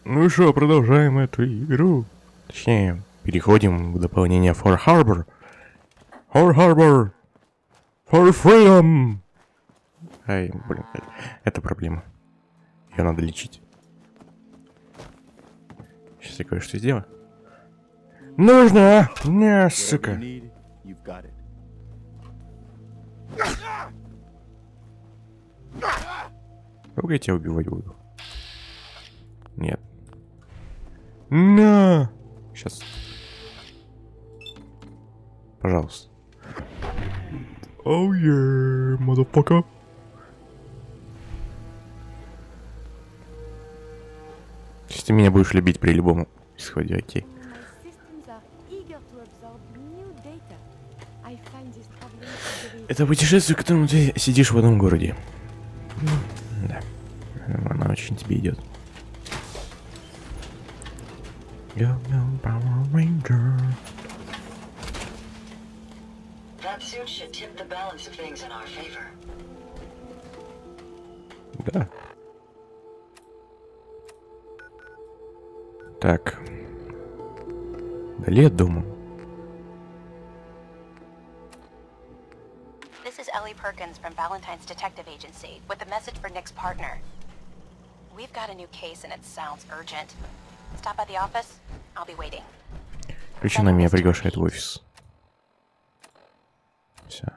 Ну что, продолжаем эту игру. Точнее, переходим в дополнение For Harbor. For Harbor. For Freedom. Ай, блин, это проблема. Ее надо лечить. Сейчас я кое-что сделаю. Нужно! Не, сука. Как я тебя убивать буду? Нет. На! Сейчас. Пожалуйста. Оу е, мазафака. Если ты меня будешь любить при любом исходе, окей. Это путешествие, в котором ты сидишь в одном городе. Да. Она очень тебе идет. Yo, Power Ranger. That suit should tip the balance of things in our favor. Да. Так. Вдали от дома. This is Ellie Perkins from Valentine's Detective Agency with a message for Nick's partner. We've got a new case and it sounds urgent. Stop by the office. I'll be waiting. Короче, она меня приглашает в офис. Все.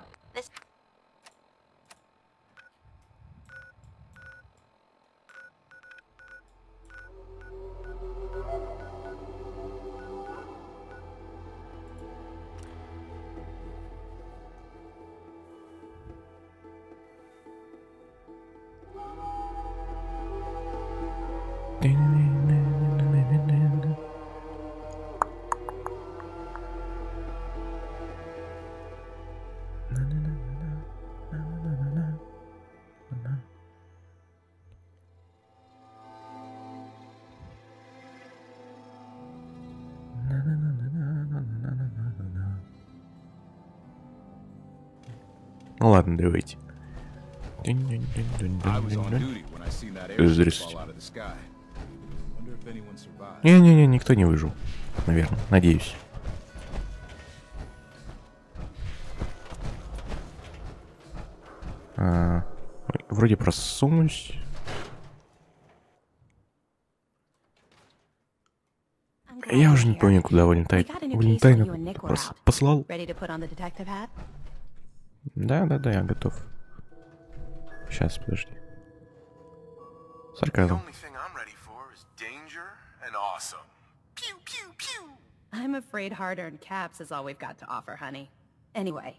Ну ладно, давайте. Здравствуйте. Не-не-не, никто не выжил. Наверное, надеюсь. Вроде просунусь. Я уже не помню, куда Валентайн просто послал. Да, я готов. Сейчас, подожди. Сарказм. I'm afraid hard-earned caps is all we've got to offer, honey. Anyway,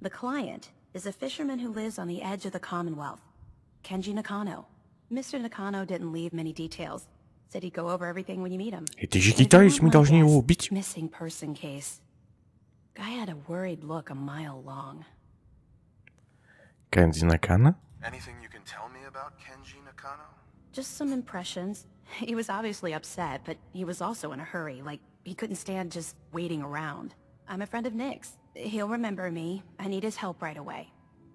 the client is a fisherman who lives on the edge of the Commonwealth, Kenji Nakano. Mr. Nakano didn't leave many details. Said he'd go over everything when you meet him. Это же китаец, мы должны его убить. Missing person case. Guy had a worried look a mile long. Kenji Nakano? Anything you can tell me about Kenji Nakano? Just some impressions. He was obviously upset, but he was also in a hurry, like he couldn't stand just waiting around. I'm a friend of Nick's. He'll remember me. I need his help right away.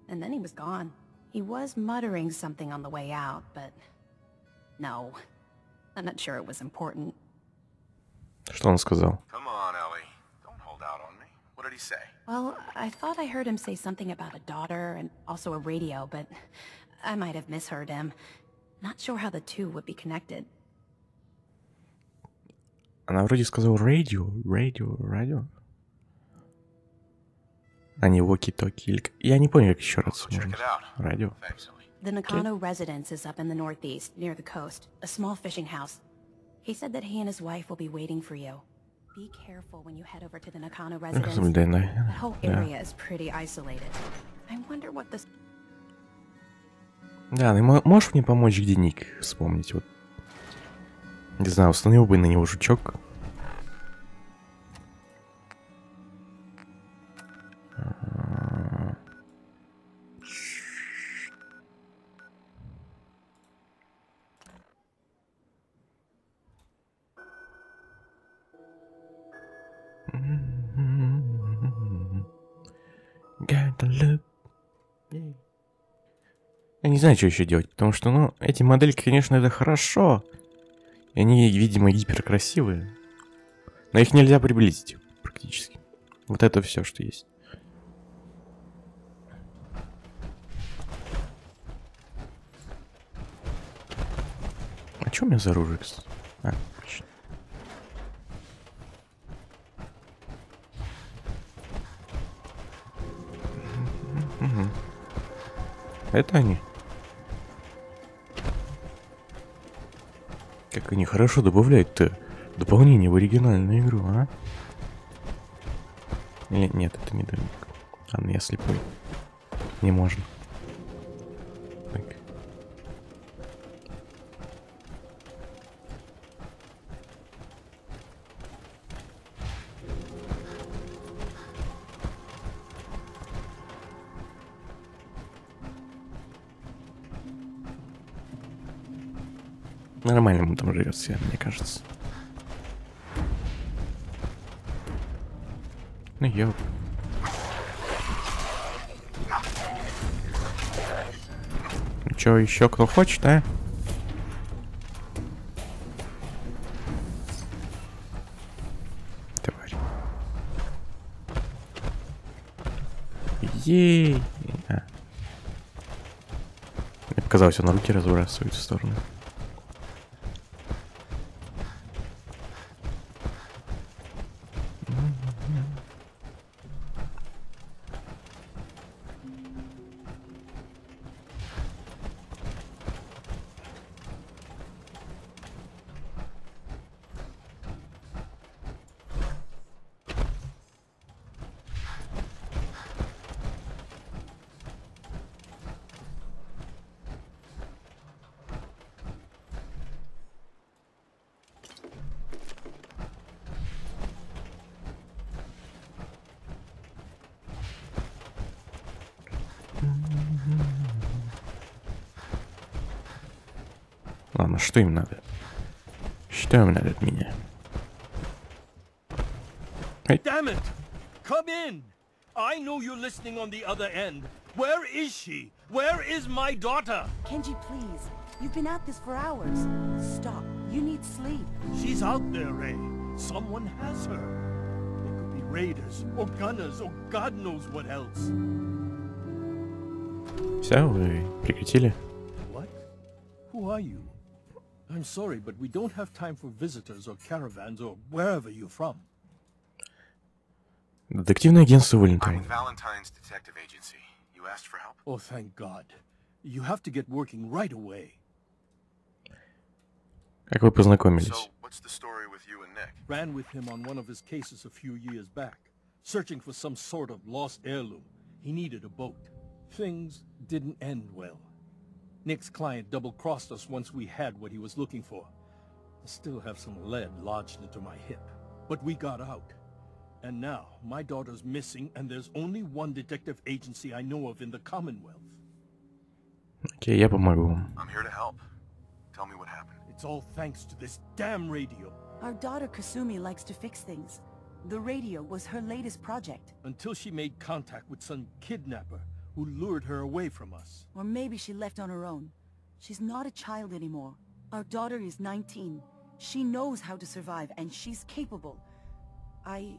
And then he was gone. He was muttering something on the way out, but... No. I'm not sure it was important. Что он сказал? Come on, Ellie. Don't hold out on me. What did he say? Well, I thought I heard him say something about a daughter and also a radio, but I might have misheard him. Not sure how the two would be connected. Она вроде сказала радио. А не walkie-talkie. Я не понял, как еще раз можно. Радио. The Nakano residence is up in the northeast, near the coast. A small fishing house. He said that he and his wife will be waiting for you. Be careful when you head over to the Nakano residence. That whole area is pretty isolated. I wonder what this... Да, ты можешь мне помочь, где Ник вспомнить? Вот. Не знаю, установил бы на него жучок. Я не знаю, что еще делать, потому что, ну, эти модельки, конечно, это хорошо. И они, видимо, гиперкрасивые. Но их нельзя приблизить практически. Вот это все, что есть. А что у меня за оружие, кстати? А, точно. Угу. Это они. Как они хорошо добавляют-то дополнение в оригинальную игру, а? Или нет, это не домик. Ладно, я слепой. Не можно. Так. Нормально ему там живется, мне кажется. Ну ёп. Ну чё, еще кто хочет, а? Тварь. Ей! А. Мне показалось, он руки разбрасывает в сторону. Ладно, что им надо? Что им надо от меня? Damn it! Come in! I know you're listening on the other end. Where is she? Where is my daughter? Kenji, please. You've been at this for hours. Stop. You need sleep. She's out there, Ray. Someone has her. They could be raiders, or gunners, or God knows what else. Все, вы прекратили? What? Who are you? I'm sorry, but we don't have time for visitors or caravans or wherever you're from. Детективное агентство I'm Валентайн. with Valentine's Detective Agency. You asked for help? Oh, thank God. You have to get working right away. Как вы познакомились? So, what's the story with you and Nick? Ran with him on one of his cases a few years back, searching for some sort of lost heirloom. He needed a boat. Things didn't end well. Nick's client double-crossed us once we had what he was looking for. I still have some lead lodged into my hip. But we got out. And now, my daughter's missing, and there's only one detective agency I know of in the Commonwealth. Окей, я помогу вам. I'm here to help. Tell me what happened. It's all thanks to this damn radio. Our daughter Kasumi likes to fix things. The radio was her latest project. Until she made contact with some kidnapper who lured her away from us. Or maybe she left on her own. She's not a child anymore. Our daughter is 19. She knows how to survive, and she's capable. I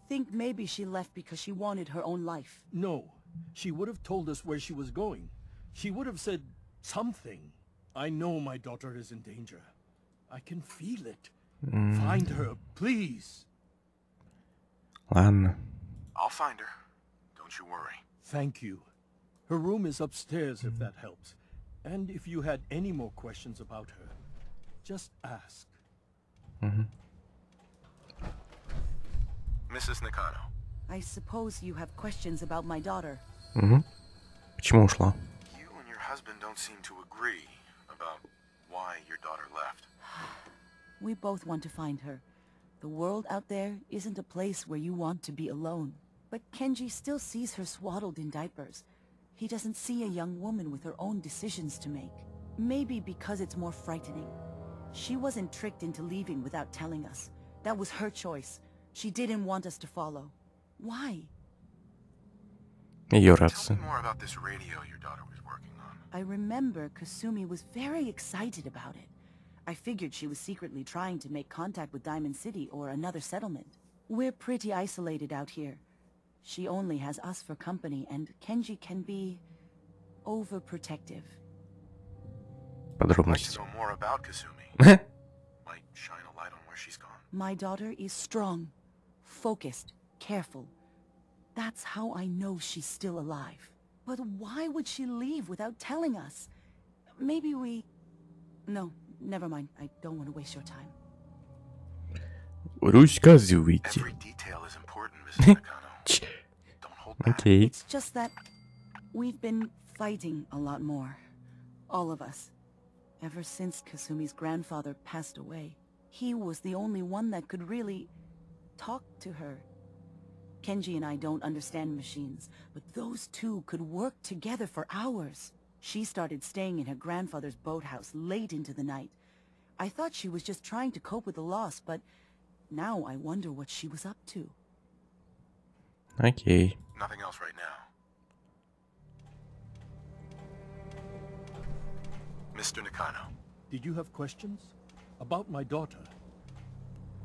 think maybe she left because she wanted her own life. No, she would have told us where she was going. She would have said something. I know my daughter is in danger. I can feel it. Find her, please. Ладно. I'll find her. Don't you worry. Thank you. Her room is upstairs if that helps. And if you had any more questions about her, just ask. Mrs. Nakano. I suppose you have questions about my daughter. Угу. Почему ушла? You and your husband don't seem to agree about why your daughter left. We both want to find her. The world out there isn't a place where you want to be alone. But Kenji still sees her swaddled in diapers. He doesn't see a young woman with her own decisions to make. Maybe because it's more frightening. She wasn't tricked into leaving without telling us. That was her choice. She didn't want us to follow. Why? Ее Tell рация. me more about this radio your daughter was working on. I remember Kasumi was very excited about it. I figured she was secretly trying to make contact with Diamond City or another settlement. We're pretty isolated out here. She only has us for company, and Kenji can be overprotective. I'd like Подробности. to know more about Kasumi. Might shine a light on where she's gone. My daughter is strong, focused, careful. That's how I know she's still alive. But why would she leave without telling us? Maybe we... No, never mind. I don't want to waste your time. Рассказывайте. Every detail is important, Mrs. Nakano. Don't hold back. Окей. It's just that we've been fighting a lot more. All of us. Ever since Kasumi's grandfather passed away. He was the only one that could really talk to her. Kenji and I don't understand machines, but those two could work together for hours. She started staying in her grandfather's boathouse late into the night. I thought she was just trying to cope with the loss, but now I wonder what she was up to. Окей. Nothing else right now. Mr. Nakano, Did you have questions? About my daughter?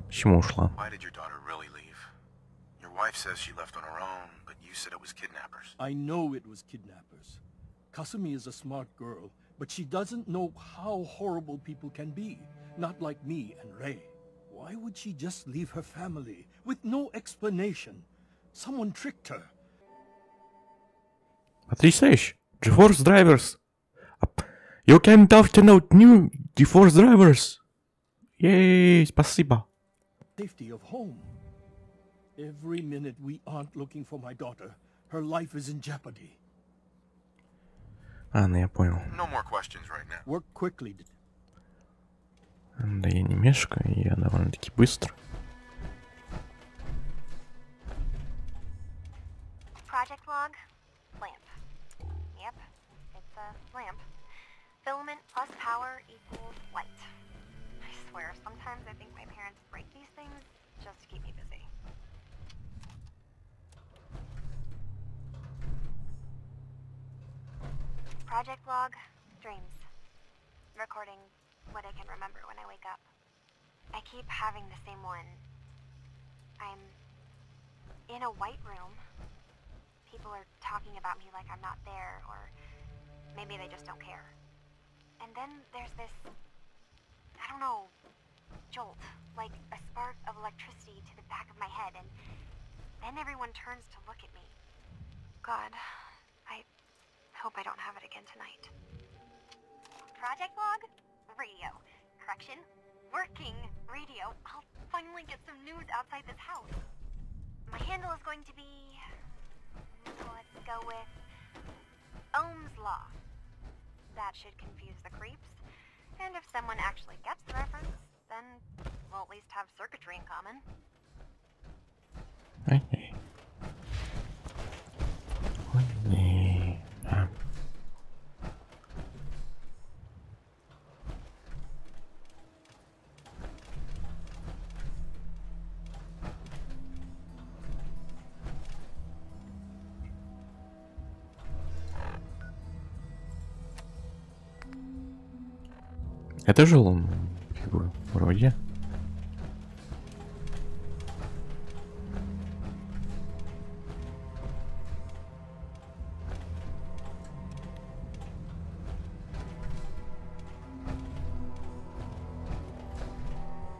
Почему ушла? why did your daughter really leave? Your wife says she left on her own, but you said it was kidnappers. I know it was kidnappers. Kasumi is a smart girl, but she doesn't know how horrible people can be. Not like me and Ray. Why would she just leave her family with no explanation? Someone tricked her. Потрясающе. GeForce Drivers. You can download new GeForce Drivers. Ей, спасибо. Safety of home. Every minute we aren't looking for my daughter, her life is in jeopardy. А, ну я понял. No more questions right now. Work quickly. Да я не мешкаю, я довольно-таки быстро. Project log, lamp. Yep, it's a lamp. Filament plus power equals light. I swear, sometimes I think my parents break these things just to keep me busy. Project log, dreams. Recording what I can remember when I wake up. I keep having the same one. I'm in a white room. People are talking about me like I'm not there, or maybe they just don't care. And then there's this, I don't know, jolt, like a spark of electricity to the back of my head, and then everyone turns to look at me. God, I hope I don't have it again tonight. Project log? Radio. Correction, working radio. I'll finally get some news outside this house. My handle is going to be... let's go with Ohm's Law. That should confuse the creeps. And if someone actually gets the reference, then we'll at least have circuitry in common. Окей. Окей. А. Это же он, вроде.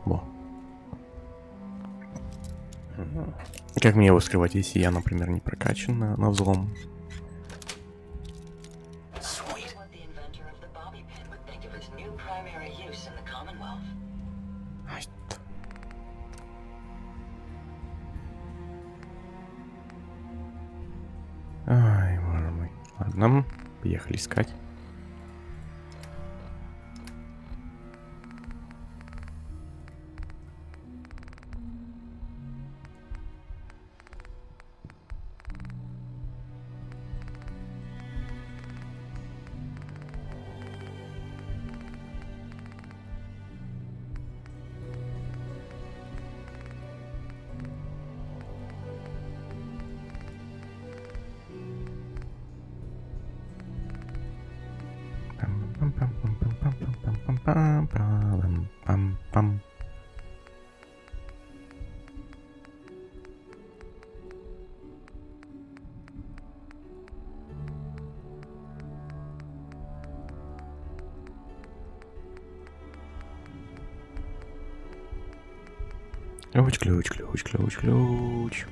Во. Как мне его скрывать, если я, например, не прокачан на взлом? Sweet. What the inventor of the bobby pin would think of its new primary use in the Commonwealth. Ай, ай, боже мой. Ладно, поехали искать. Ключ, ключ, ключ, ключ, ключ.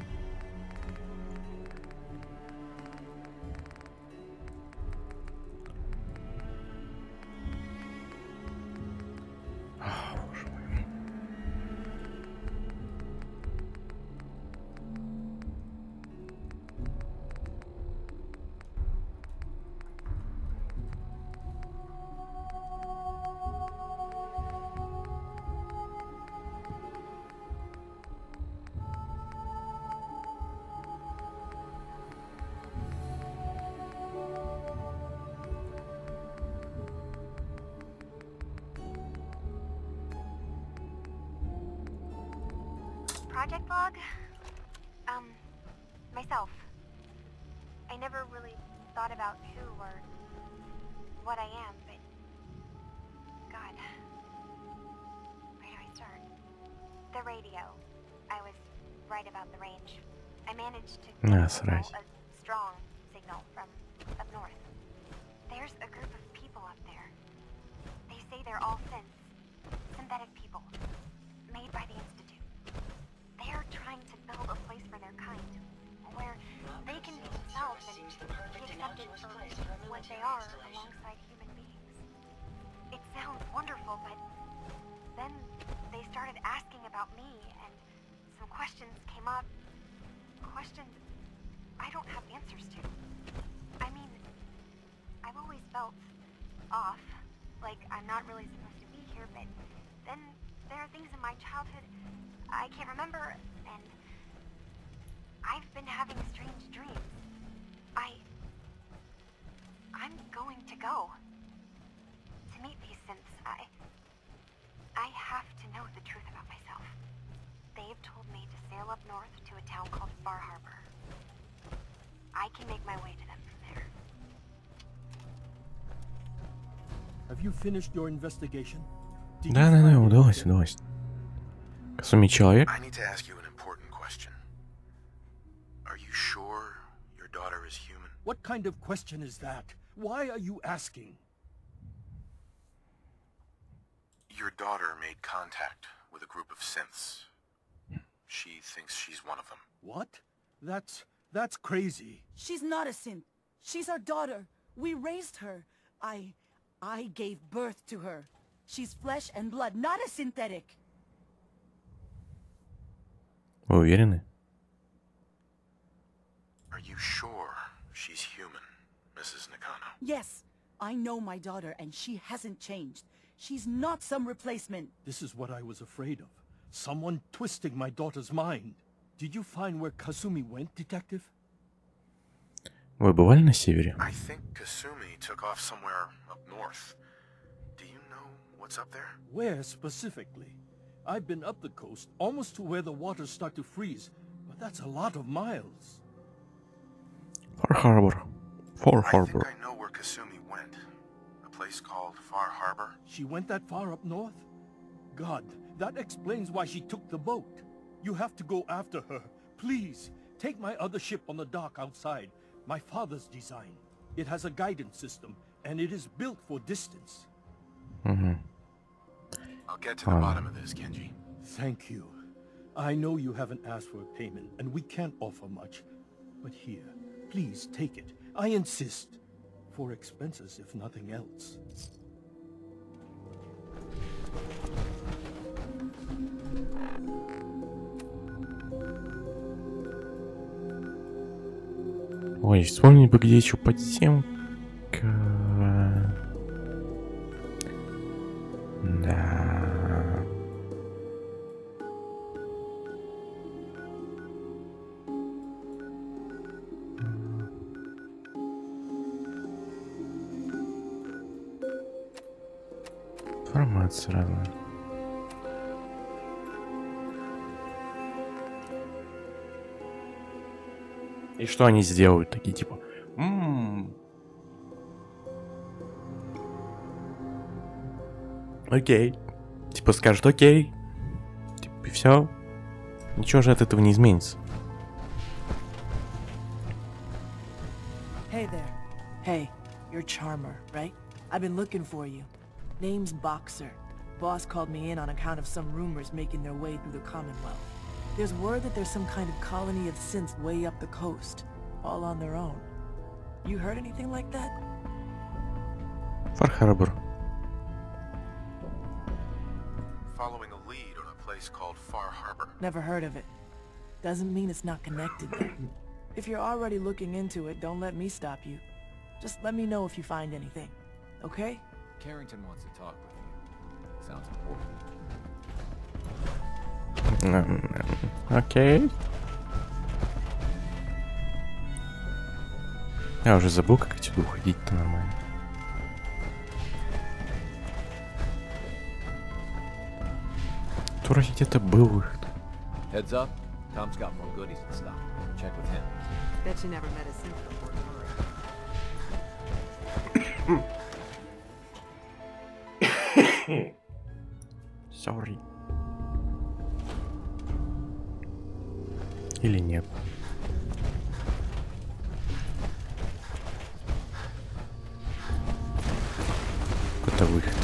Project log? Myself. I never really thought about who or what I am, but... God. Where do I start? The radio. I was right about the range. I managed to That's signal right. a strong signal from up north. There's a group of people up there. They say they're all synthetic people, made by the Institute. They're trying to build a place for their kind, where they can be themselves and be accepted for what they are alongside human beings. It sounds wonderful, but then they started asking about me, and some questions came up. Questions I don't have answers to. I mean, I've always felt off, like I'm not really supposed to be here, but then there are things in my childhood I can't remember, and I've been having strange dreams. I'm going to go to meet these synths. I have to know the truth about myself. They've told me to sail up north to a town called Far Harbor. I can make my way to them from there. Have you finished your investigation? Did you Да, find удалось, anything? удалось. Косуми человек. I need to ask you an important question. Are you sure your daughter is human? What kind of question is that? Why are you asking? Your daughter made contact with a group of synths. She thinks she's one of them. What? That's crazy. She's not a synth. She's our daughter. We raised her. I gave birth to her. She's flesh and blood, not a synthetic. Вы уверены? Are you sure she's human, Mrs. Nakano? Yes, I know my daughter, and she hasn't changed. She's not some replacement. This is what I was afraid of. Someone twisting my daughter's mind. Did you find where Kasumi went, detective? Вы бывали на севере? I think Kasumi took off somewhere up north. Do you know what's up there? Where specifically? I've been up the coast, almost to where the waters start to freeze, but that's a lot of miles. Far Harbor. Far I think Harbor. I know where Kasumi went. A place called Far Harbor. She went that far up north? God, that explains why she took the boat. You have to go after her. Please, take my other ship on the dock outside. My father's design. It has a guidance system, and it is built for distance. I'll get to the bottom of this, Kenji. Thank you. I know you haven't asked for a payment, and we can't offer much. But here, please take it. I insist. For expenses, if nothing else. Ой, вспомни бы, где еще подземка. Да. Информация разная. И что они сделают? Такие типа... Окей. Типа скажут окей. Типа и все. Ничего же от этого не изменится. Hey there. Hey, you're Charmer, right? I've been looking for you. Name's Boxer. Boss called me in on account of some rumors making their way through the Commonwealth. There's word that there's some kind of colony of synths way up the coast, all on their own. You heard anything like that? Far Harbor. Following a lead on a place called Far Harbor. Never heard of it. Doesn't mean it's not connected. If you're already looking into it, don't let me stop you. Just let me know if you find anything, okay? Carrington wants to talk with you. Sounds important. Окей. Я уже забыл, как отсюда уходить-то нормально. Вроде где-то был выход. Heads up. Tom's got more goodies in stock. Check with him. Bet you never met a synth before. Sorry. Или нет? Какой-то выход.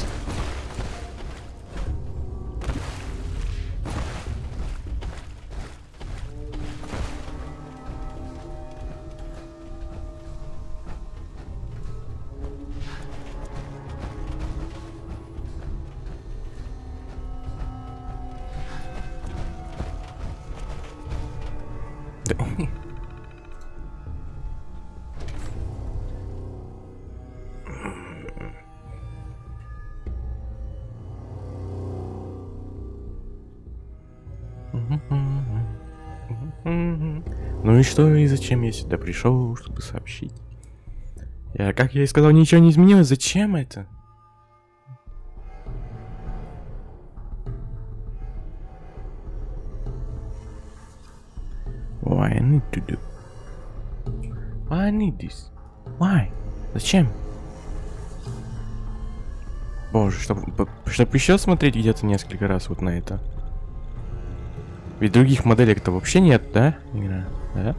Ну и что, и зачем я сюда пришел, чтобы сообщить? Как я и сказал, ничего не изменилось. Зачем это? Why I need to do? Why I need this? Why? Зачем? Боже, чтобы еще смотреть где-то несколько раз вот на это. Ведь других моделек-то вообще нет, да? Игра, да?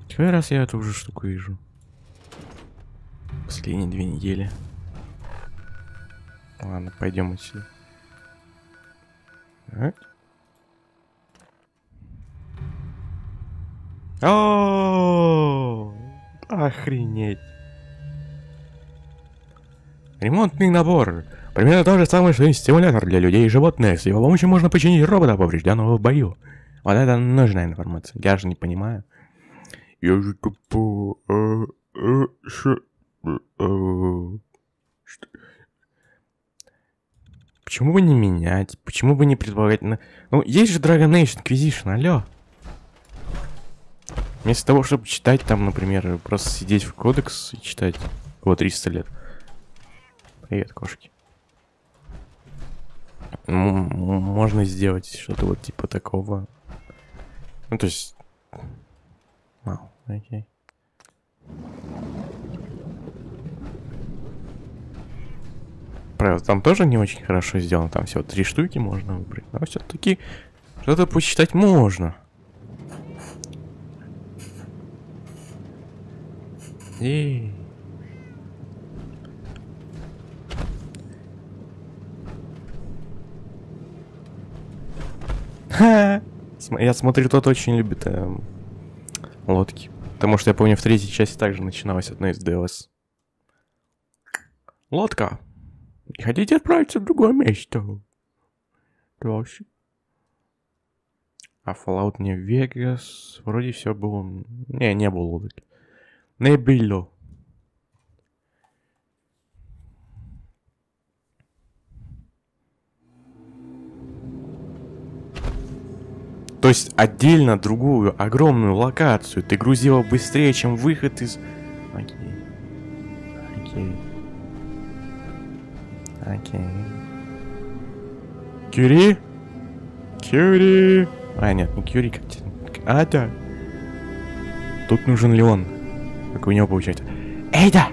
Какой раз я эту уже штуку вижу? Последние 2 недели. Ладно, пойдем отсюда. Так. О, охренеть. Ремонтный набор. Примерно то же самое, что и стимулятор для людей и животных. С его помощью можно починить робота, поврежденного в бою. Вот это нужная информация. Я же не понимаю. Я же тупо... Почему бы не менять? Почему бы не предполагать... Ну, есть же Dragon Age Inquisition, алло. Вместо того, чтобы читать там, например, просто сидеть в кодекс и читать его 300 лет. Привет, кошки. Можно сделать что-то вот типа такого. Ну, то есть... Вау, окей. Правда, там тоже не очень хорошо сделано. Там всего 3 штуки можно выбрать. Но все-таки что-то почитать можно. И... Ха! Я смотрю, тот очень любит лодки. Потому что я помню, в 3-й части также начиналась одна из DLC. Лодка! Хотите отправиться в другое место? Дальше. А Fallout не Вегас. Вроде все было... Не было лодки. Не было. То есть отдельно другую огромную локацию ты грузила быстрее, чем выход из... Окей. Окей. Окей. Кюри? Кюри? А, нет, не Кюри, как... А, да. Тут нужен Леон. Как у него получается. Эйда!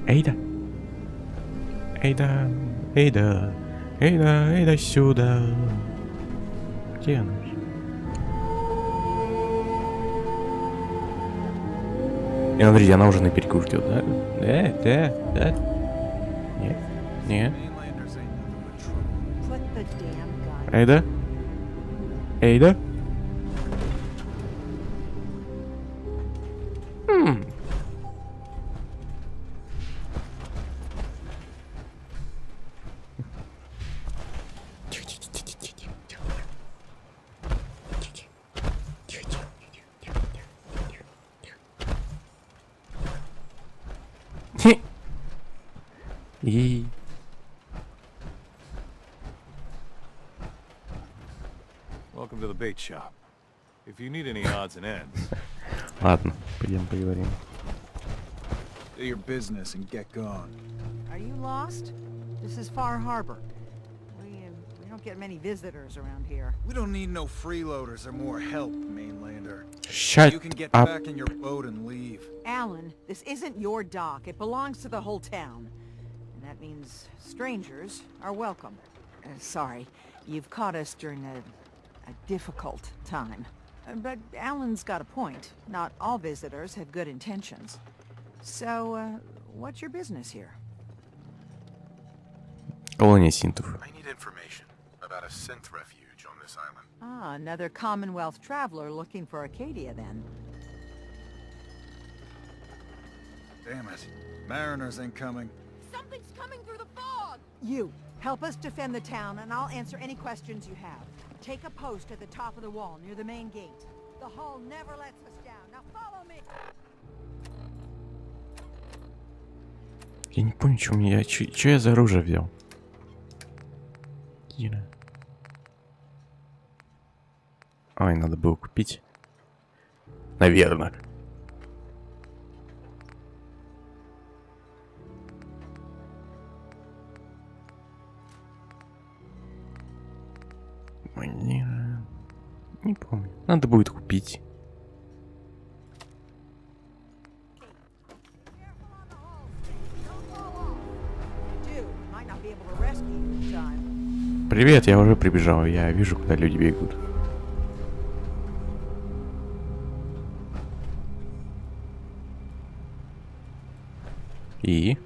Эйда! Эйда! Эйда! Эйда! Эйда сюда! Где она? И смотрите, она уже на перекур ждет, да? Да. Нет. Не? Mainlanders ain't nothing but trouble. Put the damn gun. Эйда? Эйда? И... Welcome to the bait shop. If you need any odds and ends, Ладно, пойдем поговорим. do your business and get gone. Are you lost? This is Far Harbor. We don't get many visitors around here. We don't need no freeloaders or more help, mainlander. Shut You can get up. back in your boat and leave. Alan, this isn't your dock. It belongs to the whole town. And that means strangers are welcome. Sorry, you've caught us during a difficult time. But Alan's got a point. Not all visitors have good intentions. So, what's your business here? Колония синтов. I need information about a synth refuge on this island. Ah, another Commonwealth traveler looking for Acadia, then. Damn it. Mariners ain't coming. Something's coming through the fog! You, help us defend the town, and I'll answer any questions you have. Take a post at the top of the wall, near the main gate. The hall never lets us down. Now follow me! Я не помню, что у меня... Что я за оружие взял? Кира. Ой, надо было купить. Наверное. Не помню. Надо будет купить. Привет, я уже прибежал. Я вижу, куда люди бегут. И?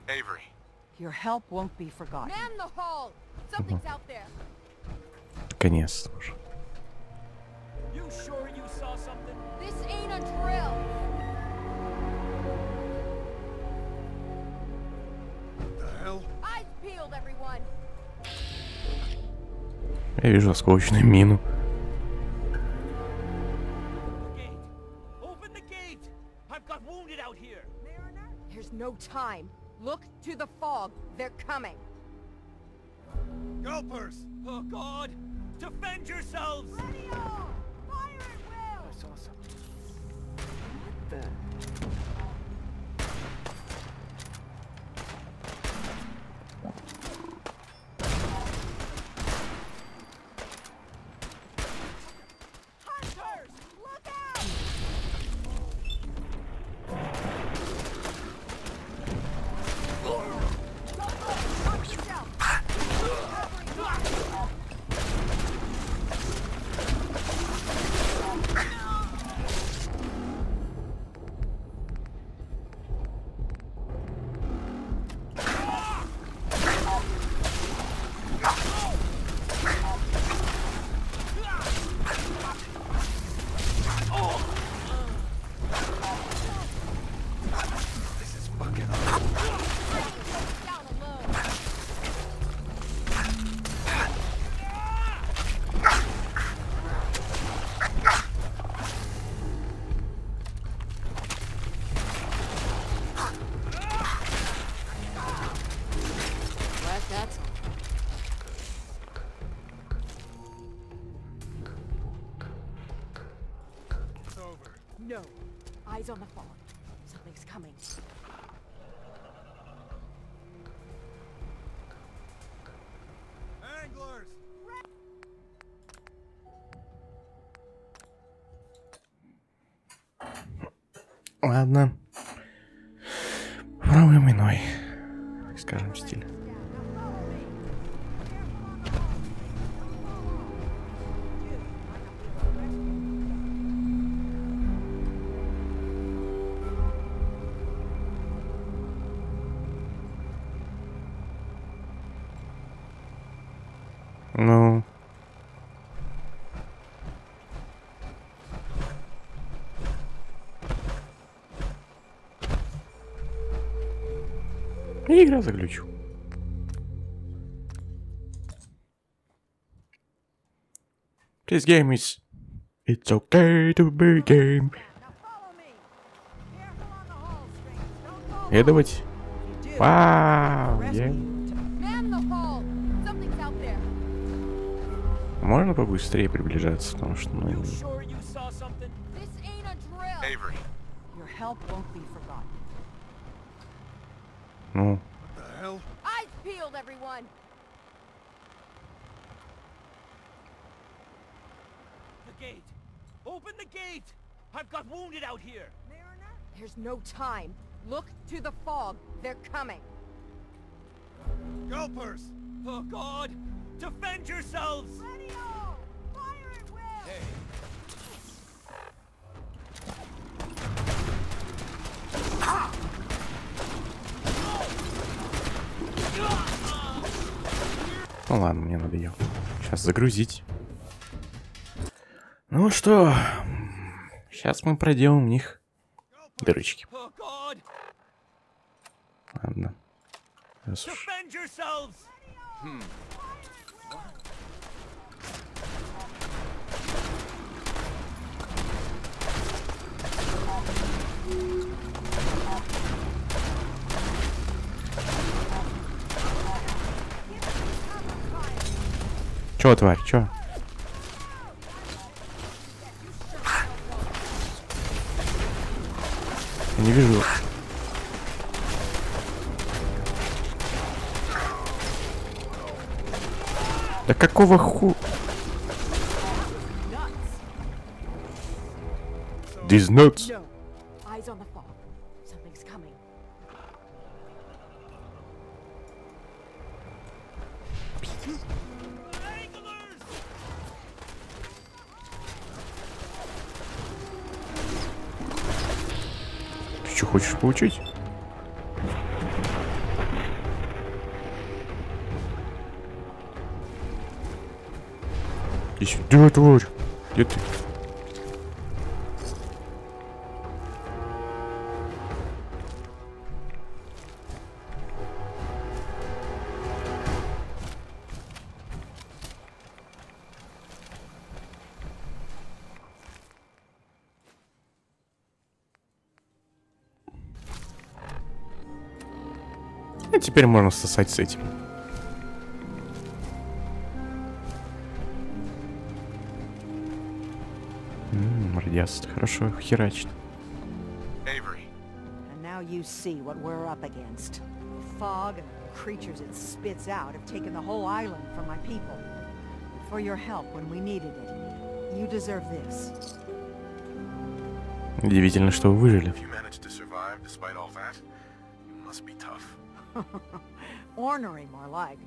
Avery. Your help won't be forgotten. Man the hall! Something's out there. Наконец-то уже. You sure you saw something? This ain't a drill. The hell? Eyes peeled, everyone. Я вижу осколочную мину. Open the gate! I've got wounded out here. Mariner? There's no time. Look to the fog. They're coming. Gulpers! Oh God! Defend yourselves! Ready on! Fire at will! I saw something. What the... Hunters! Look out! Watch yourself! This is fucking Down alone. What? That's... It's over. No. Eyes on the fog. Something's coming. Anglers! Ладно. Попробуем иной, скажем, стиль. И игра заглючила. This game is... It's okay to be game. Следовать. Вау! Можно побыстрее приближаться, потому что... Ну, ну. Eyes peeled, everyone. The gate. Open the gate. I've got wounded out here. There's no time. Look to the fog. They're coming. Gulpers! Oh God! Defend yourselves! Radio! Fire at will! Hey. Ну ладно, мне надоело. Сейчас загрузить. Ну что, сейчас мы проделаем в них дырочки. Ладно. Раз уж. Чё, тварь, чё? Я не вижу. Да какого ху... These nuts. Eyes on the fog. Something's coming. Ты что, хочешь получить? Иди сюда, тварь. Где ты? А теперь можно сосать с этим. Радиация хорошо херачит. And now you see what we're up against. The fog and the creatures it spits out have taken the whole island from my people. For your help when we needed it. You deserve this. Удивительно, что вы выжили. Ornery, more like.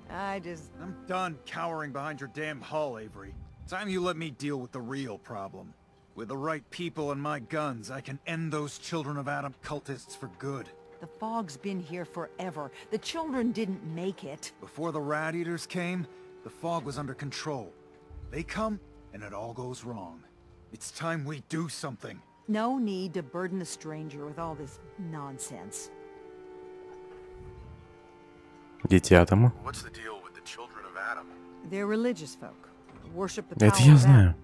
I'm done cowering behind your damn hull, Avery. Time you let me deal with the real problem. With the right people and my guns, I can end those Children of Adam cultists for good. The fog's been here forever. The children didn't make it. Before the Rat Eaters came, the fog was under control. They come, and it all goes wrong. It's time we do something. No need to burden a stranger with all this nonsense. Дети атома. What's the deal with the Children of Adam? They're religious folk. Worship the power Это я of знаю.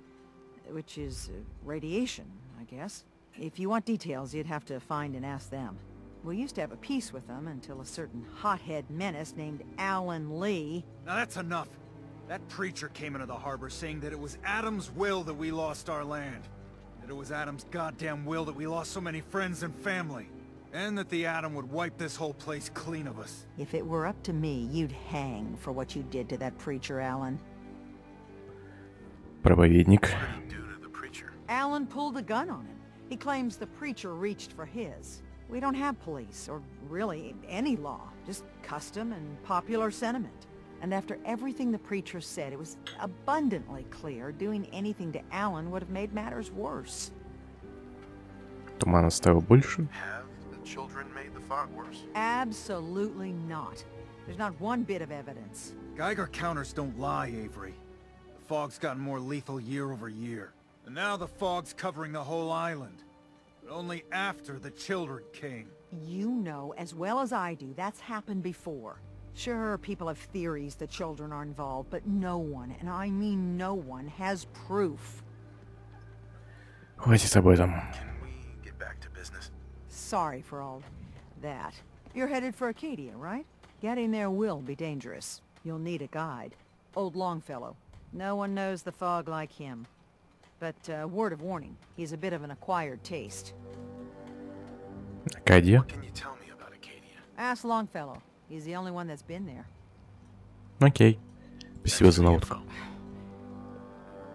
Adam, which is radiation, I guess. If you want details, you'd have to find and ask them. We used to have a peace with them until a certain hothead menace named Alan Lee... Now that's enough. That preacher came into the harbor saying that it was Adam's will that we lost our land. That it was Adam's goddamn will that we lost so many friends and family. And that the Atom would wipe this whole place clean of us. If it were up to me, you'd hang for what you did to that preacher, Alan. Проповедник. Alan pulled a gun on him. He claims the preacher reached for his. We don't have police, or really any law, just custom and popular sentiment. And after everything the preacher said, it was abundantly clear doing anything to Alan would have made matters worse. Тумана стало больше. Children made the fog worse? Absolutely not. There's not one bit of evidence. Geiger counters don't lie, Avery. The fog's gotten more lethal year over year. And now the fog's covering the whole island. But only after the children came. You know as well as I do that's happened before. Sure, people have theories that children are involved, but no one, and I mean no one, has proof. Хватит об этом. Can we get back to business? Sorry for all that. You're headed for Acadia, right? Getting there will be dangerous. You'll need a guide. Old Longfellow. No one knows the fog like him. But, word of warning, he's a bit of an acquired taste. Акадия. What can you tell me about Acadia? Ask Longfellow. He's the only one that's been there. Окей. Спасибо за наводку.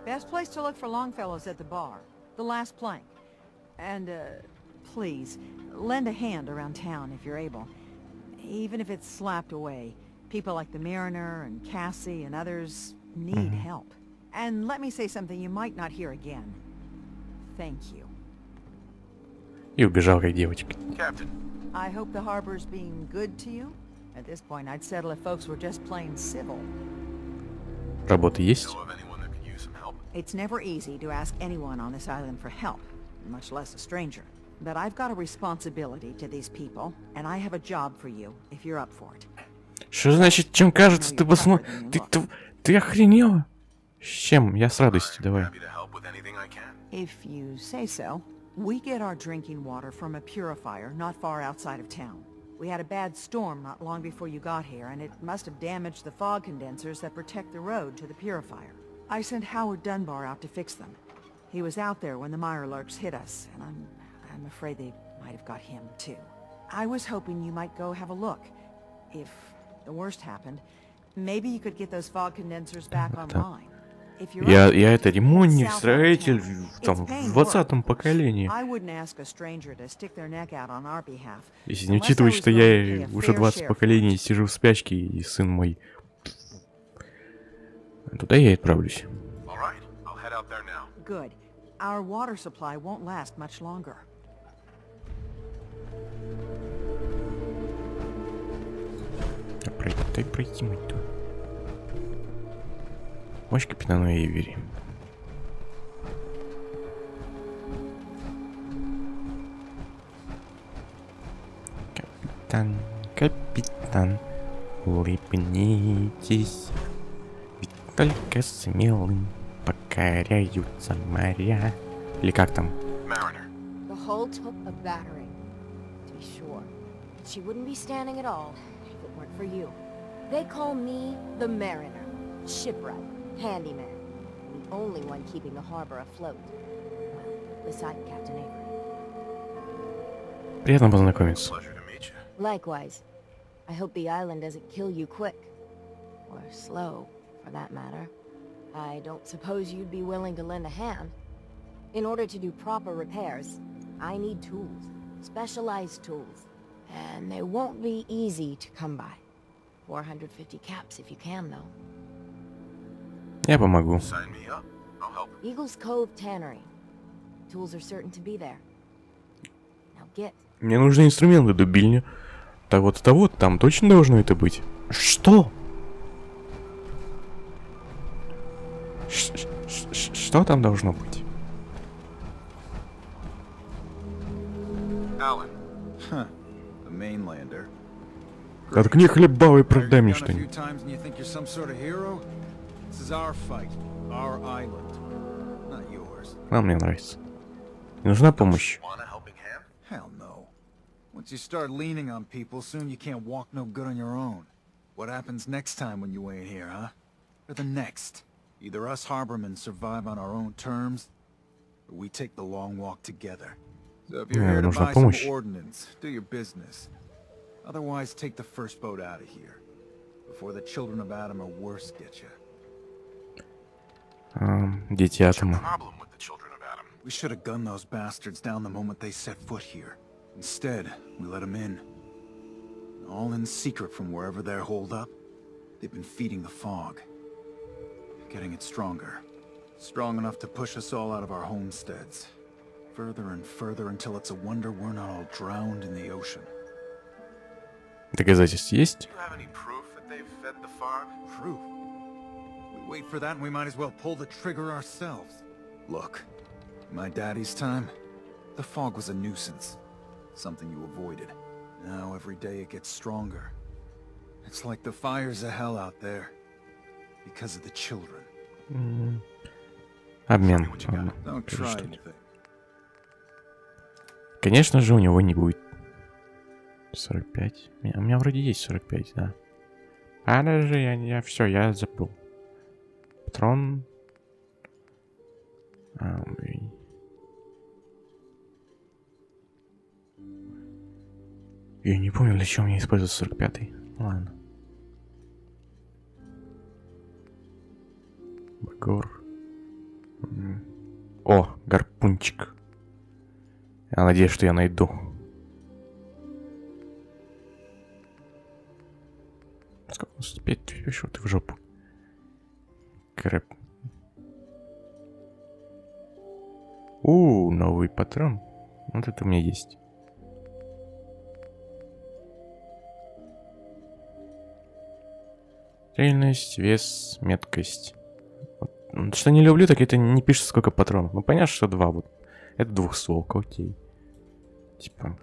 Best place to look for Longfellow's at the bar. The last plank. And, please, lend a hand around town if you're able. Even if it's slapped away. People like the Mariner and Cassie and others need help. And let me say something you might not hear again. Thank you. И убежал как девочка. Captain. I hope the harbor's being good to you. At this point, I'd settle if folks were just plain civil. Работа есть? Know of anyone that could use some help? It's never easy to ask anyone on this island for help, much less a stranger. But I've got a responsibility to these people, and I have a job for you, if you're up for it. Что значит, чем кажется, ты посмотри... Ты охренела? С чем? Я с радостью, давай. Happy to help with anything I can. If you say so. We get our drinking water from a purifier not far outside of town. We had a bad storm not long before you got here, and it must have damaged the fog condensers that protect the road to the purifier. I sent Howard Dunbar out to fix them. He was out there when the Mirelurks hit us, and I'm afraid they might have got him, too. I was hoping you might go have a look. If the worst happened, maybe you could get those fog condensers back online. Я это ремонтник, строитель, там, в 20-м поколении. Если не учитывать, что я уже 20 поколений сижу в спячке, и сын мой... Туда я и отправлюсь. Дай пройти, мать твою. Мощь капитану Эйвери. Капитан, капитан, улыбнитесь. Ведь только смелым покоряются моря. Или как там? The hull took a battering, to be sure. She wouldn't be standing at all if it weren't for you. They call me the Mariner. Shipwright. Handyman. The only one keeping the harbor afloat. Well, beside Captain Avery. Приятно познакомиться. Likewise. I hope the island doesn't kill you quick. Or slow, for that matter. I don't suppose you'd be willing to lend a hand. In order to do proper repairs, I need tools. Specialized tools. And they won't be easy to come by. 450 caps if you can, though. Я помогу. Eagle's Cove Tannery. Tools are certain to be there. Now get. Мне нужны инструменты, дубильня. Того-то, там точно должно это быть. Что? Что там должно быть? Заткни хлебавый, продай мне что-нибудь. Мне нравится. Не нужна помощь. Once you start leaning on people, soon you can't walk no good on your own. What happens next time when you ain't here, huh? Or the next? Either us harbormen survive on our own terms, or we take the long walk together. So if you're here to buy some ordnance, do your business. Otherwise, take the first boat out of here, before the children of Adam or worse get you. Дети Атома. We should have gunned those bastards down the moment they set foot here. Instead, we let them in. All in secret from wherever they're holed up. They've been feeding the fog. Getting it stronger. Strong enough to push us all out of our homesteads. Further and further until it's a wonder we're not all drowned in the ocean. Доказательства есть? Proof? We wait for that and we might as well pull the trigger ourselves. Look, in my daddy's time, the fog was a nuisance. something you avoided. Now every day it gets stronger. It's like the fires of hell out there. Because of the children. Обмен. Don't try anything. Конечно же, у него не будет 45. У меня вроде есть 45, да. А даже я все, я забыл. Патрон. Я не помню, для чего мне использовать 45-й. Ладно. Багор. О, гарпунчик. Я надеюсь, что я найду. Сколько у нас? 5, пошел ты в жопу. Крэп. Новый патрон. Вот это у меня есть. Стрельность, вес, меткость. Вот. Что не люблю, так это не пишется сколько патронов. Ну понятно, что 2 вот. Это двухстволка, окей. Типа.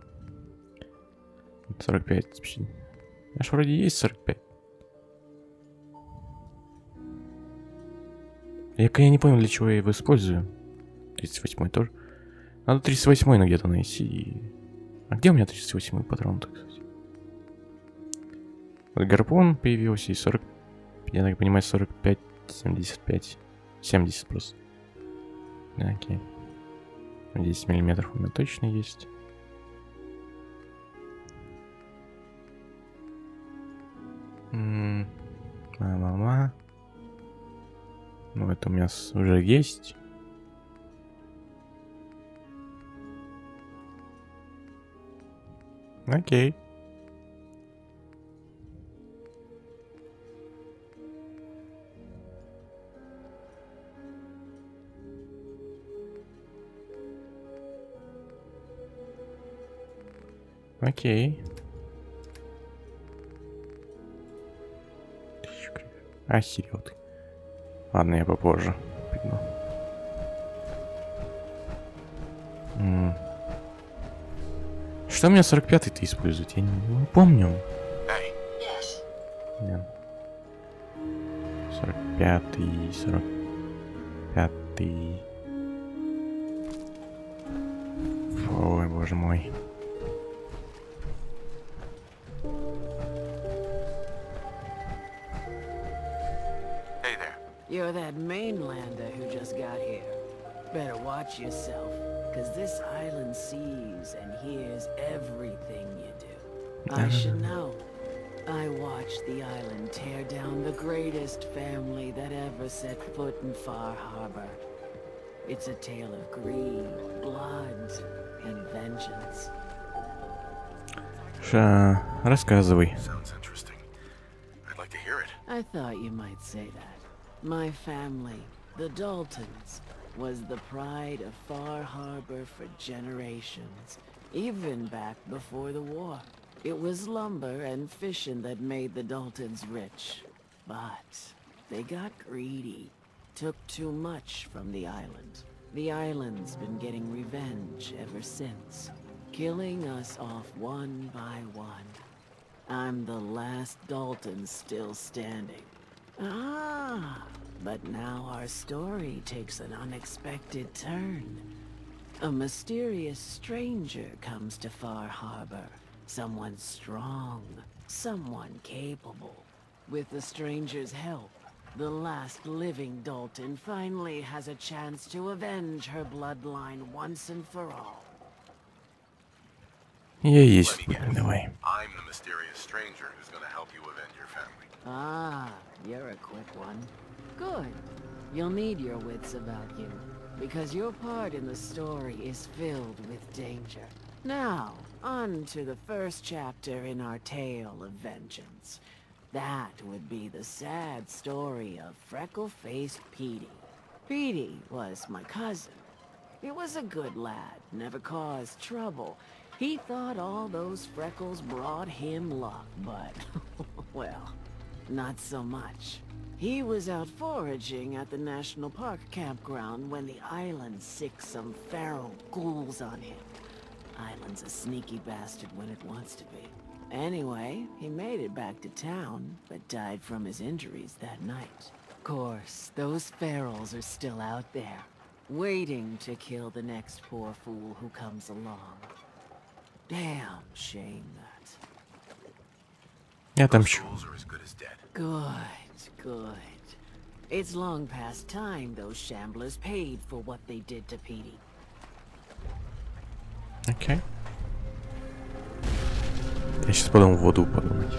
45. Аж вроде есть 45. Я не понял, для чего я его использую. 38 тоже. Надо 38 где-то найти. А где у меня 38 патрон-то, кстати? Вот гарпун появился и 40. Я так понимаю, 45, 75. 70 просто. Да, окей. 10 миллиметров у меня точно есть. Мама. Ну, это у меня уже есть. Окей. Окей. Охерел ты. Ладно, я попозже приду. Что мне 45-й-то использовать? Я не помню. Нет. 45-й, 45-й. Ой, боже мой. You're that mainlander who just got here. Better watch yourself, cause this island sees and hears everything you do. I should know. I watched the island tear down the greatest family that ever set foot in Far Harbor. It's a tale of greed, blood, and vengeance. Рассказывай. Sounds interesting. I'd like to hear it. I thought you might say that. My family, the Daltons, was the pride of Far Harbor for generations, even back before the war. It was lumber and fishing that made the Daltons rich. But they got greedy, took too much from the island. The island's been getting revenge ever since, killing us off one by one. I'm the last Dalton still standing. Ah, but now our story takes an unexpected turn. A mysterious stranger comes to Far Harbor. Someone strong, someone capable. With the stranger's help, the last living Dalton finally has a chance to avenge her bloodline once and for all. Я есть. Давай. I'm the mysterious stranger who's gonna help you avenge your family. Ah, you're a quick one. Good. You'll need your wits about you, because your part in the story is filled with danger. Now, on to the first chapter in our tale of vengeance. That would be the sad story of freckle-faced Petey. Petey was my cousin. He was a good lad, never caused trouble. He thought all those freckles brought him luck, but, well, not so much. He was out foraging at the National Park campground when the island sicked some feral ghouls on him. Island's a sneaky bastard when it wants to be. Anyway, he made it back to town, but died from his injuries that night. Of course, those ferals are still out there, waiting to kill the next poor fool who comes along. Damn shame that. Я там Those fools are as good as dead. Good, good. It's long past time those shamblers paid for what they did to Petey. Окей. Я сейчас потом в воду подумать.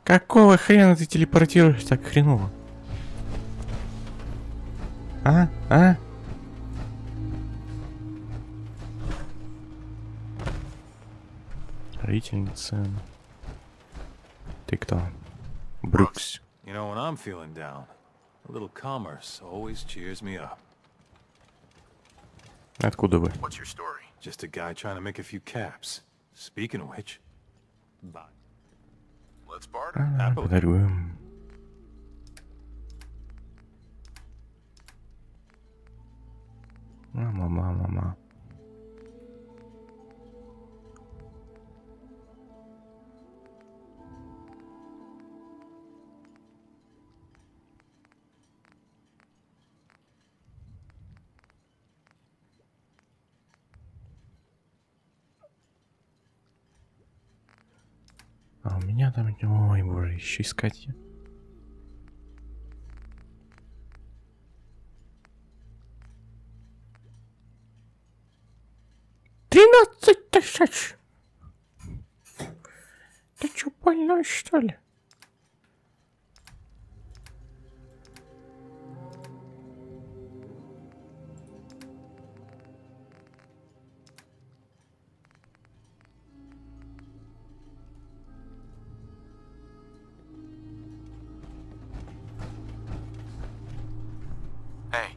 Какого хрена ты телепортируешь так хреново? А? Родительница. Ты кто? Брукс. You know, when I'm feeling down, a little commerce always cheers me up. Откуда вы? What's your story? Just a guy trying to make a few caps. Speaking of which, bye. Let's barter. Подаруем. Мама. А у меня там... Ой, боже, еще искать. 13 тысяч! Ты чё, больной, что ли? Hey.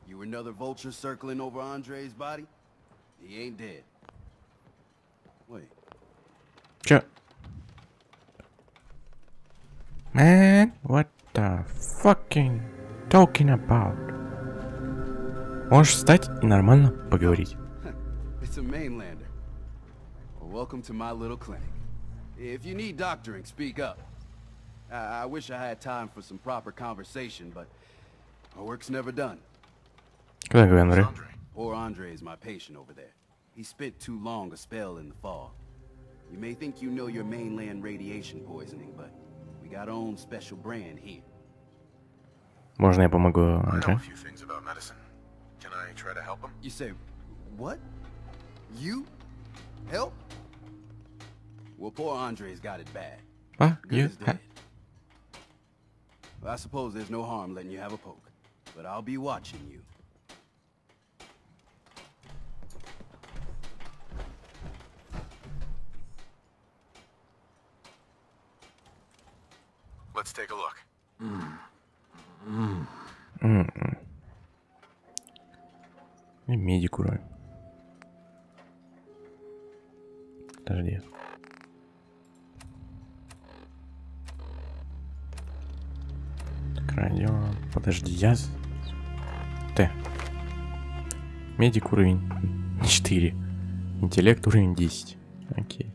You another vulture circling over Andre's body? He ain't dead. Wait. Чё? Man, what the fucking talking about? Можешь встать и нормально поговорить. It's a mainlander. Well, welcome to my little clinic. If you need doctoring, speak up. I wish I had time for some proper conversation, but my work's never done. Куда говорю, Андре? Poor Andre is my patient over there. He spent too long a spell in the fall. You may think you know your mainland radiation poisoning, but we got our own special brand here. Можно я помогу, I know Андре? a few things about medicine. Can I try to help him? You say, what? You? Help? Well, poor Andre's got it bad. Ah, Good you as dead. Well, I suppose there's no harm letting you have a poke, but I'll be watching you. Let's take a look. И медик уровень. Подожди. Так, радио. Подожди, я... Т. Медик уровень 4. Интеллект уровень 10. Окей.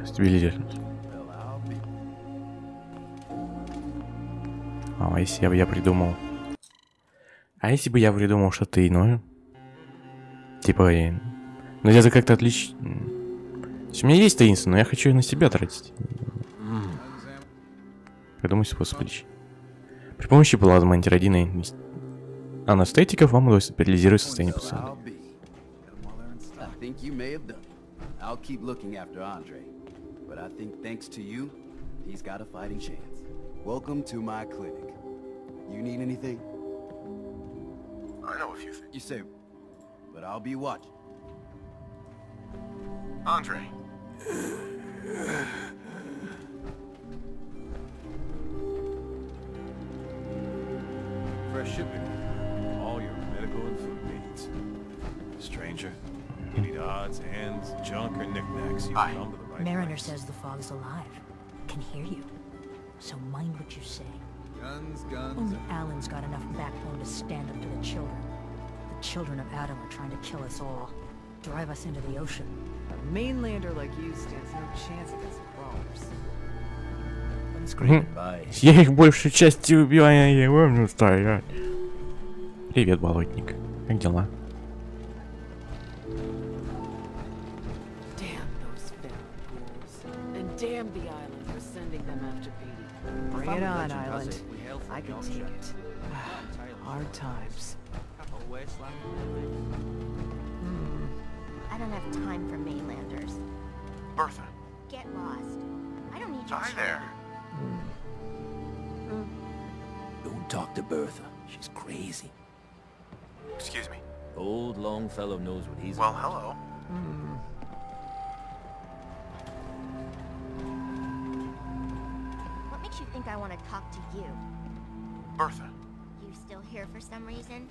Стабилизировать. А если бы я придумал... А если бы я придумал что-то иное? Типа... Нельзя это как-то отличить... То есть у меня есть таинство, но я хочу ее на себя тратить. Придумай способ лечить. При помощи плазмы антиродина анестетиков вам удалось стабилизировать состояние пациента. I'll keep looking after Andre, but I think thanks to you, he's got a fighting chance. Welcome to my clinic. You need anything? I know a few things. You say, but I'll be watching. Andre. Fresh shipping. All your medical and food needs. Stranger, you need odds, ends, junk, or knickknacks. You come to the right Mariner place. says the fog's alive. Can hear you. So mind what you say. Guns, guns. Only Alan's got enough backbone to stand up to the children. The children of Adam are trying to kill us all. Drive us into the ocean. A mainlander like you stands no chance against crawlers. Я их большей части убиваю, я его не устаю. Привет, болотник. Как дела? Damn those feral ghouls. And damn the island for sending them after Petey. Bring it on, Island. I can take it. Hard times. I don't have time for mainlanders. Bertha. Get lost. I don't need your Hi shit. there. Don't talk to Bertha. She's crazy. Excuse me. Old Longfellow knows what he's Well, about. hello. What makes you think I want to talk to you? Bertha. You still here for some reason?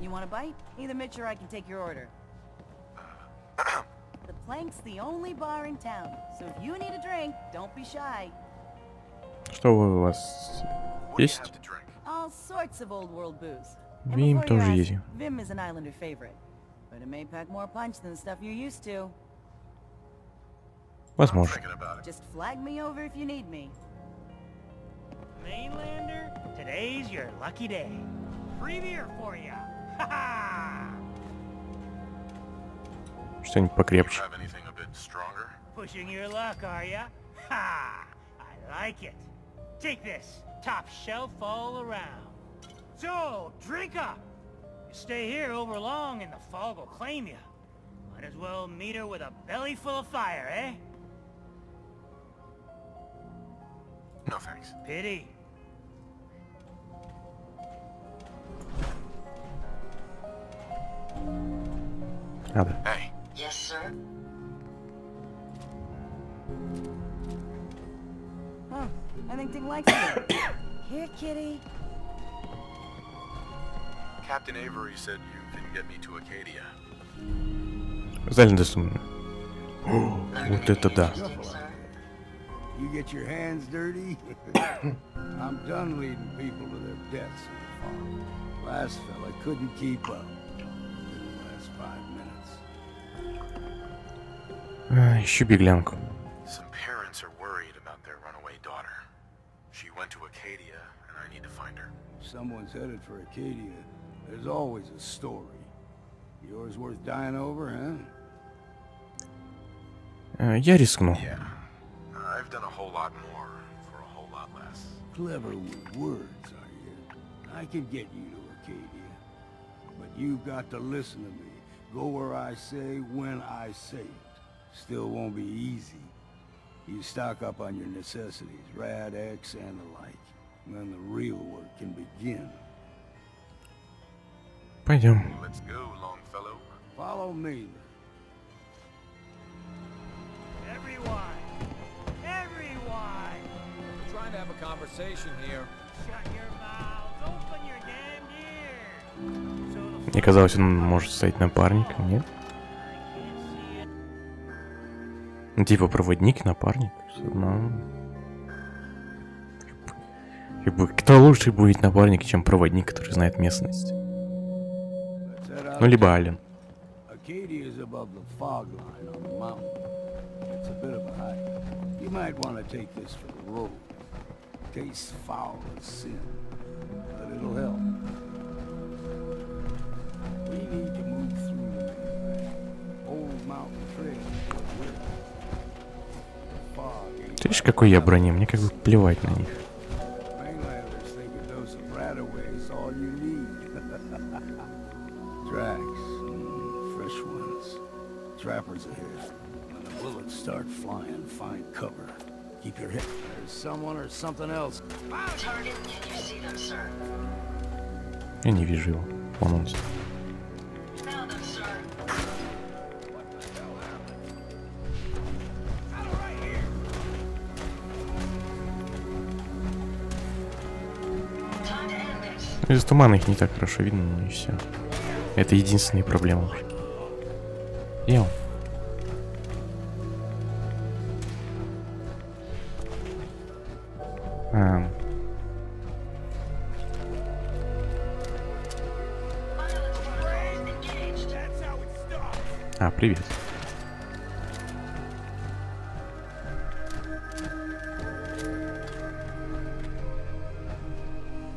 You want a bite? Either Mitch or I can take your order. The Plank's the only bar in town, so if you need a drink, don't be shy. Что у вас есть? All sorts of old world booze. Вим Before you тоже ask, есть. Vim is an Islander favorite, but it may pack more punch than the stuff you're used to. Возможно. Just flag me over if you need me. Mainlander, today's your lucky day. Free beer for ya. Ha-ha! Что-нибудь покрепче. Have anything a bit stronger? Pushing your luck, are ya? Ha! I like it. Take this. Top shelf all around. So, drink up. You stay here over long and the fog will claim you. Might as well meet her with a belly full of fire, eh? No thanks. Pity. Надо. Hey. Yes, sir. Oh, I think Dick likes it. Here, kitty. Captain Avery said you can get me to Acadia. Зально сумно. Вот это да. You get your hands dirty? I'm done leading people to their deaths in the farm. Last fella couldn't keep up. In the last 5 minutes. Ищу беглянку. Some parents are worried about their runaway daughter. She went to Acadia, and I need to find her. Someone's headed for Acadia. There's always a story. Yours worth dying over, huh? Я рискну. Yeah. I've done a whole lot more for a whole lot less. Clever with words, are you? I can get you to Acadia. But you've got to listen to me. Go where I say, when I say it. Still won't be easy. You stock up on your necessities, Rad X and the like. Then the real work can begin. Пойдем. Let's go, Longfellow. Follow me. Everyone! Everyone! We're trying to have a conversation here. Shut your mouths! Open your damned ears! Мне казалось, он может стать напарником, нет? Ну, типа проводник, напарник. Ну... Кто лучше будет напарник, чем проводник, который знает местность? Ну, либо Ален. Acadia is above the fog line on the mountain. It's a bit of a hike. You might want to take this for the road. Tastes foul as sin, but it'll help. We need to move through the old mountain trail. Fog ain't. Ты видишь, какой я брони? Мне как бы плевать на них. Mainlanders think a dose of Radaway is all you need. Tracks, fresh ones. trappers ahead. When the bullets start flying, find cover. Keep your head. There's someone or something else. Target, can you see them, sir? Я не вижу его. Вон он. Found them, sir. Из тумана их не так хорошо видно, но и все. Это единственная проблема. Где он? Привет.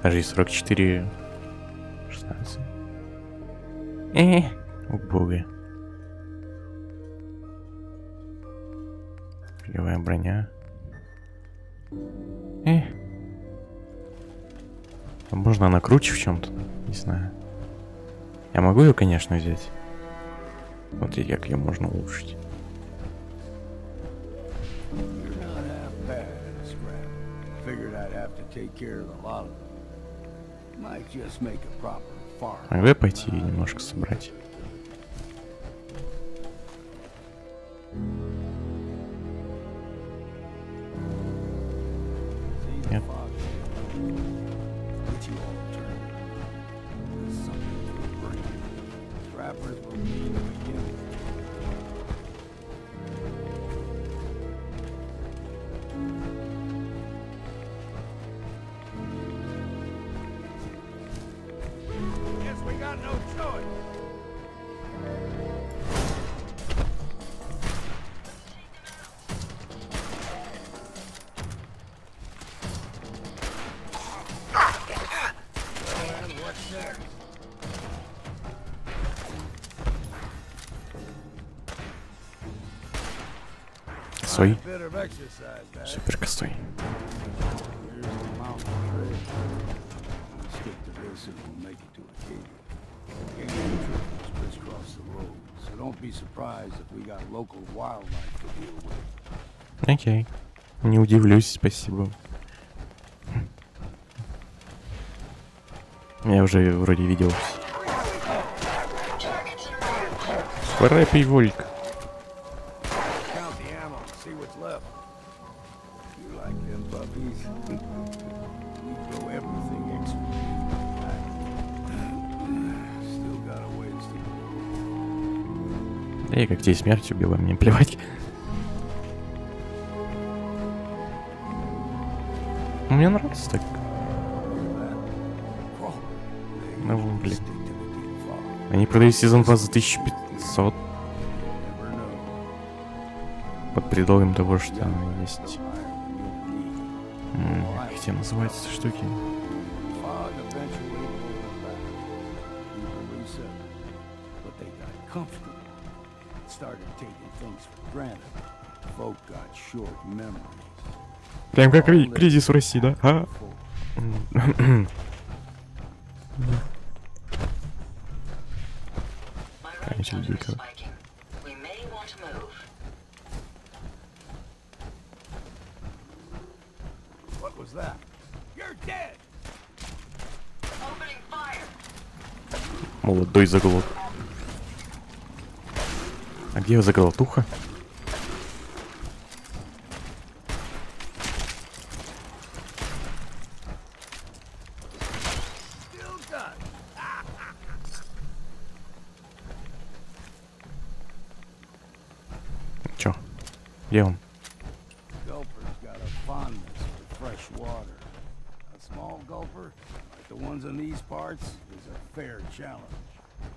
Даже и 44... 16. О бога. Полевая броня. Возможно, она круче в чем-то. Не знаю. Я могу ее, конечно, взять. Смотри, как ее можно улучшить. Могу пойти и немножко собрать? Нет. Косой. Супер косой. Окей. Не удивлюсь, спасибо. Я уже вроде видел. Рэп и вольк. Эй, как тебе смерть убила, мне плевать. Мне нравится так. Ну, блин. Они продают сезон 2 за 1500. Под предлогом того, что есть... Как те называются штуки? Прям как кризис в России, да? А? Конечно, дико. Молодой заглот. А где заглотуха? Чё? Где он?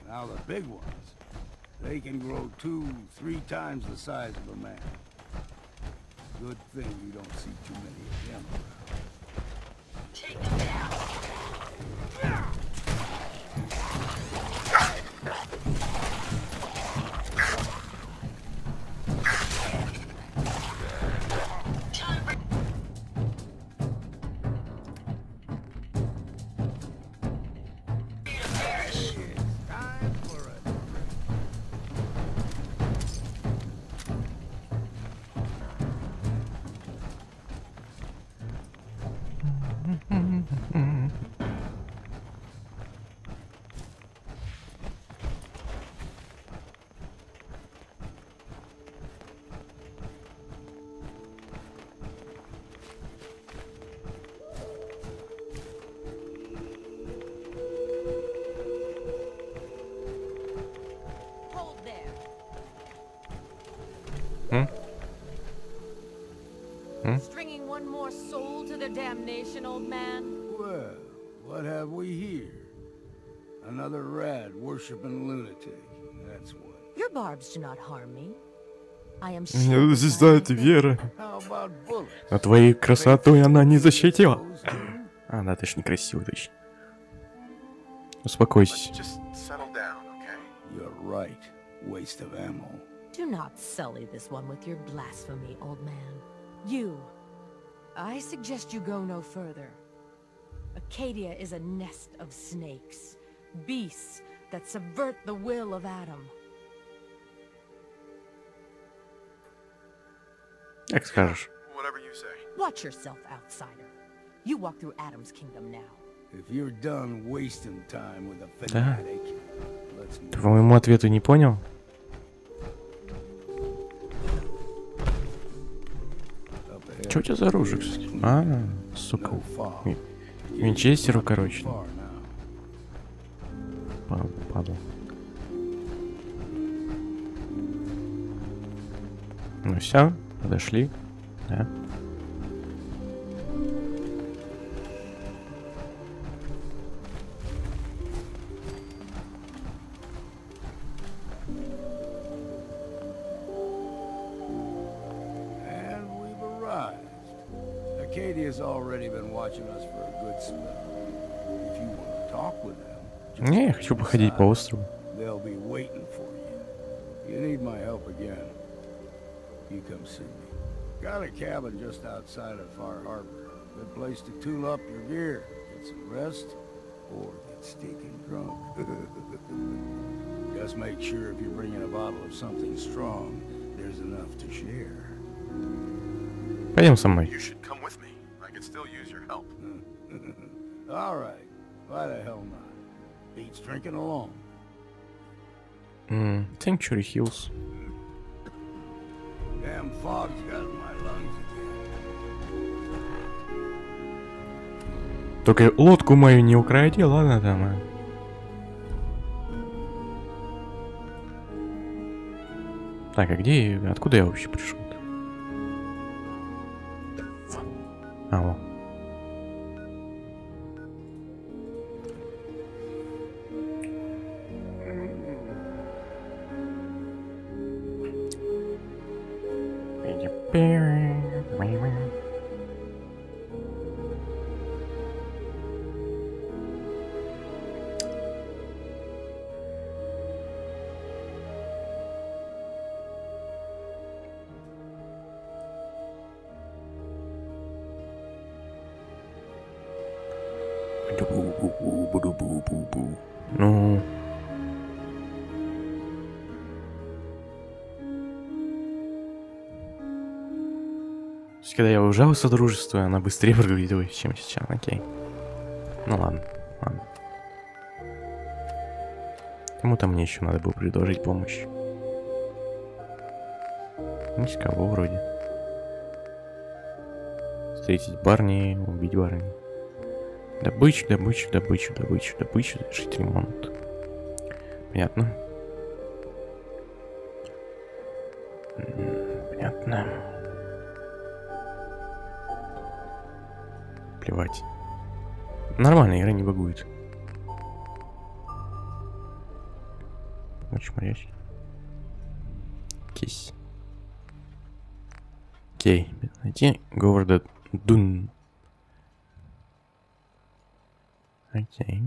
Now the big ones, they can grow 2-3 times the size of a man. Good thing you don't see too many of them around. Take them down. one more soul to their damnation, old man? Well, what have we here? Another rad worshipping lunatic. That's what. Your barbs do not harm me. I am Меня защищает вера. How about bullets? А твоей красотой она не защитила. А, да, ты ж некрасивый, точно. Успокойся. Just settle down, okay? You're right. Waste of ammo. Do not sully this one with your blasphemy, old man. You. I suggest you go no further. Acadia is a nest of snakes. Beasts that subvert the will of Adam. Как скажешь. Whatever you say. Watch yourself, outsider. You walk through Adam's kingdom now. If you're done wasting time with a Да. fanatic, let's move. Ты по моему ответу не понял? Чё у тебя за оружие, кстати? А, сука. Винчестеру, короче. Падал. Ну все, подошли. Да. And we've arrived. Acadia's already been watching us for a good spell. If you want to talk with them, Не, я хочу походить по острову. they'll be waiting for you. You need my help again, you come see me. Got a cabin just outside of Far Harbor. Good place to tool up your gear, get some rest, or get stinking drunk. Just make sure if you're bringing a bottle of something strong, there's enough to share. Пойдем со мной. You should come with me. I could still use your help. All right. Why the hell not? Beats drinking alone. Sanctuary Hills. Damn fog's got in my lungs again. Только лодку мою не укради, ладно там. А? Так, а где я? Откуда я вообще пришел-то? А, вот. Ну. То есть, когда я уезжал в Содружество, она быстрее выглядела, чем сейчас. Окей. Ну ладно, ладно. Кому-то мне еще надо было предложить помощь. Ни с кого вроде. Встретить Барни, убить Барни. Добычу, добычу, добычу, добычу, добычу, завершить ремонт. Понятно. Понятно. Плевать. Нормально, игра не багует. Очень морячий. Кись. Окей. Найти Говарда Дун. Окей.